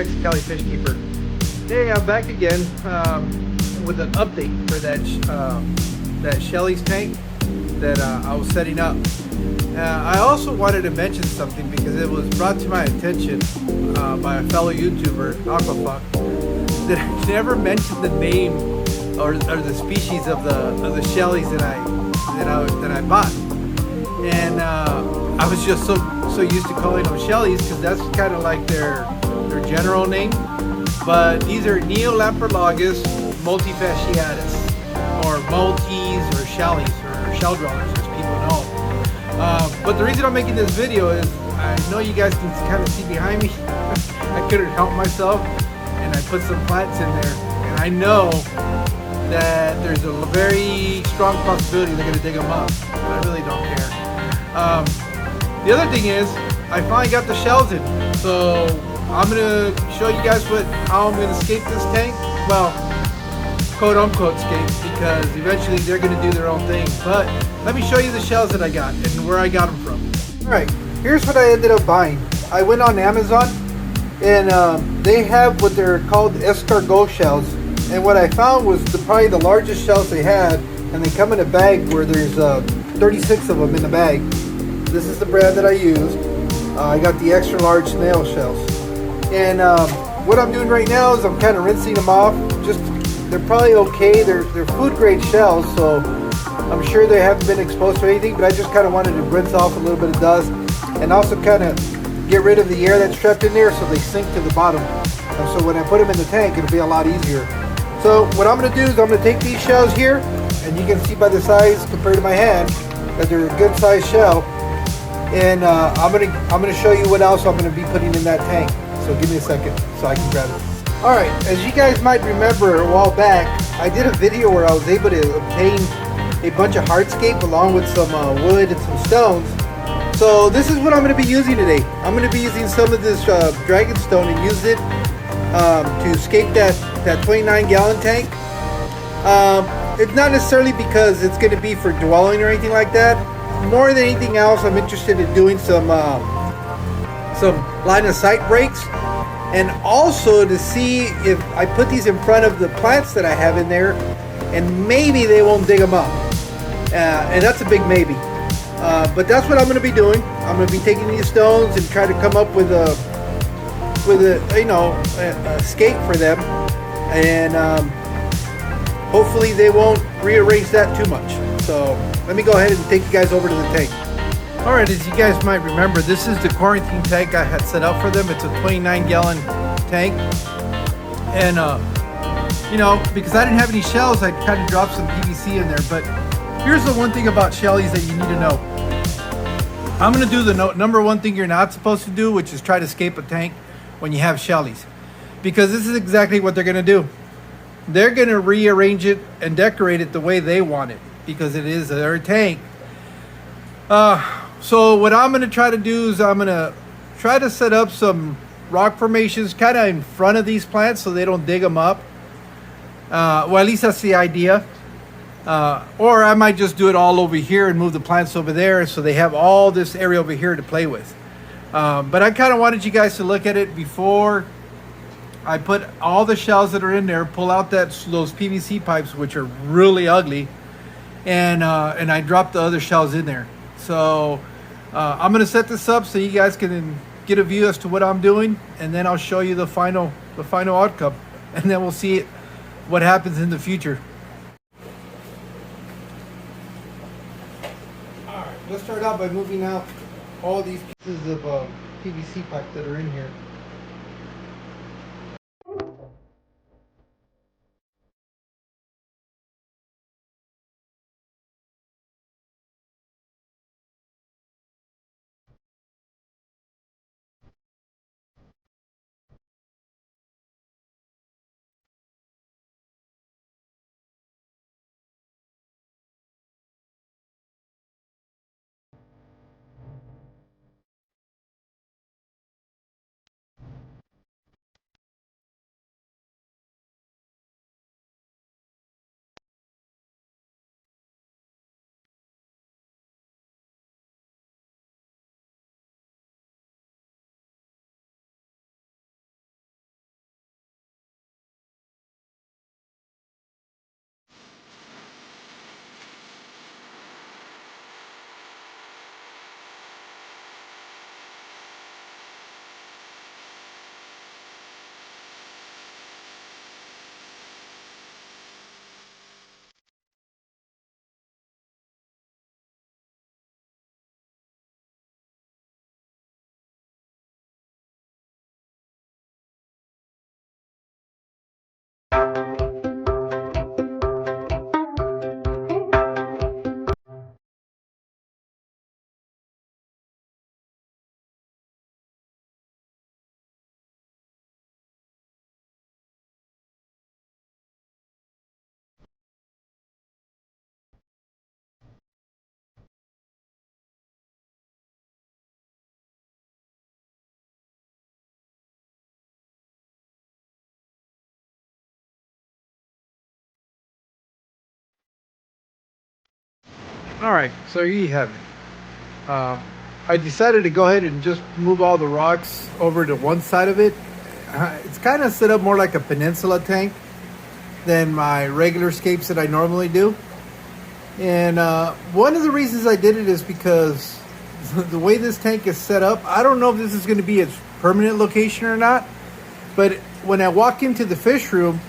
Mexicali Fish Keeper. Hey, I'm back again with an update for that Shelly's tank that I was setting up. I also wanted to mention something because it was brought to my attention by a fellow YouTuber, Aquafuck, that I never mentioned the name or the species of the Shellies that I bought, and I was just so used to calling them Shellies because that's kind of like their general name. But these are Neolamprologus Multifasciatus, or Maltese, or Shellies, or shell dwellers, as people know. But the reason I'm making this video is I know you guys can kind of see behind me. I couldn't help myself, and I put some plants in there, and I know that there's a very strong possibility they're going to dig them up. I really don't care. The other thing is, I finally got the shells in, so I'm going to show you guys how I'm going to escape this tank. Well, quote unquote escape, because eventually they're going to do their own thing. But let me show you the shells that I got and where I got them from. Alright, here's what I ended up buying. I went on Amazon, and they have what they're called escargot shells. And what I found was probably the largest shells they had, and they come in a bag where there's 36 of them in the bag. This is the brand that I used. I got the extra large snail shells. And what I'm doing right now is I'm kind of rinsing them off. They're probably okay. They're food grade shells, so I'm sure they haven't been exposed to anything, but I just kind of wanted to rinse off a little bit of dust and also kind of get rid of the air that's trapped in there so they sink to the bottom. And so when I put them in the tank, it'll be a lot easier. So what I'm going to do is I'm going to take these shells here, and you can see by the size compared to my hand that they're a good size shell. And I'm gonna show you what else I'm going to be putting in that tank. So give me a second so I can grab it. Alright, as you guys might remember a while back, I did a video where I was able to obtain a bunch of hardscape along with some wood and some stones. So this is what I'm going to be using today. I'm going to be using some of this dragon stone and use it to escape that 29-gallon tank. It's not necessarily because it's going to be for dwelling or anything like that. More than anything else, I'm interested in doing some line of sight breaks, and also to see if I put these in front of the plants that I have in there, and maybe they won't dig them up. And that's a big maybe. But that's what I'm going to be doing. I'm going to be taking these stones and try to come up with a escape for them, and hopefully they won't rearrange that too much. So let me go ahead and take you guys over to the tank. Alright, as you guys might remember, this is the quarantine tank I had set up for them. It's a 29-gallon tank, and because I didn't have any shells, I kind of dropped some PVC in there. But here's the one thing about Shellies that you need to know. I'm going to do the number one thing you're not supposed to do, which is try to escape a tank when you have Shellies, because this is exactly what they're going to do. They're going to rearrange it and decorate it the way they want it, because it is their tank. So what I'm going to try to do is I'm going to try to set up some rock formations kind of in front of these plants so they don't dig them up. Well, at least that's the idea. Or I might just do it all over here and move the plants over there so they have all this area over here to play with. But I kind of wanted you guys to look at it before I put all the shells that are in there, pull out those PVC pipes, which are really ugly, and I dropped the other shells in there. So I'm going to set this up so you guys can get a view as to what I'm doing, and then I'll show you the final outcome, and then we'll see what happens in the future. All right, let's start out by moving out all these pieces of PVC pipe that are in here. All right, so here you have it. I decided to go ahead and just move all the rocks over to one side of it. It's kind of set up more like a peninsula tank than my regular scapes that I normally do. And one of the reasons I did it is because the way this tank is set up, I don't know if this is going to be its permanent location or not. But when I walk into the fish room,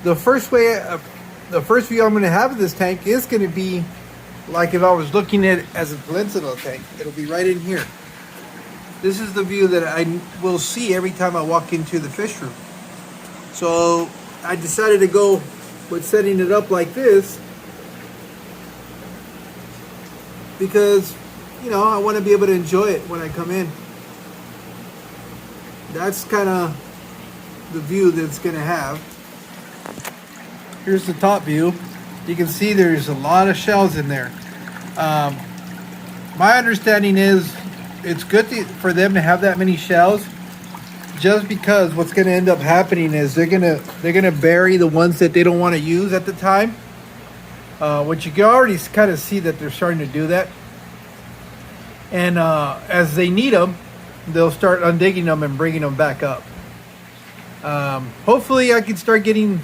the first view I'm going to have of this tank is going to be like if I was looking at it as a peninsula tank. It'll be right in here. This is the view that I will see every time I walk into the fish room. So I decided to go with setting it up like this because, you know, I want to be able to enjoy it when I come in. That's kind of the view that it's going to have. Here's the top view. You can see there's a lot of shells in there. My understanding is it's good for them to have that many shells, just because what's going to end up happening is they're gonna bury the ones that they don't want to use at the time. Which you can already kind of see that they're starting to do that. And as they need them, they'll start undigging them and bringing them back up. Hopefully I can start getting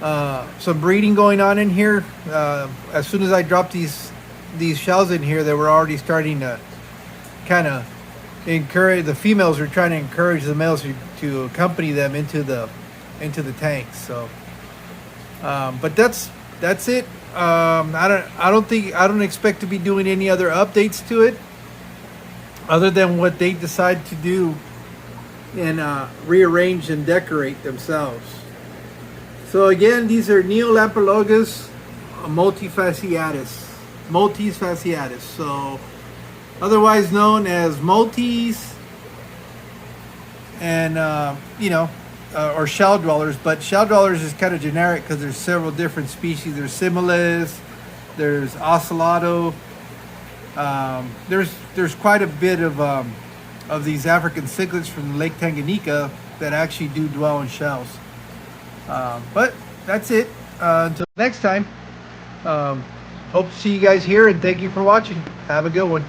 some breeding going on in here. As soon as I drop these shells in here, they were already starting to kind of encourage the females. Are trying to encourage the males to accompany them into the tanks. So, but that's it. I don't expect to be doing any other updates to it, other than what they decide to do and rearrange and decorate themselves. So again, these are Neolamprologus Multifasciatus. So otherwise known as multis, and or shell dwellers. But shell dwellers is kind of generic because there's several different species. There's similis, there's ocellato. There's quite a bit of these African cichlids from Lake Tanganyika that actually do dwell in shells. But that's it. Until next time. Hope to see you guys here, and thank you for watching. Have a good one.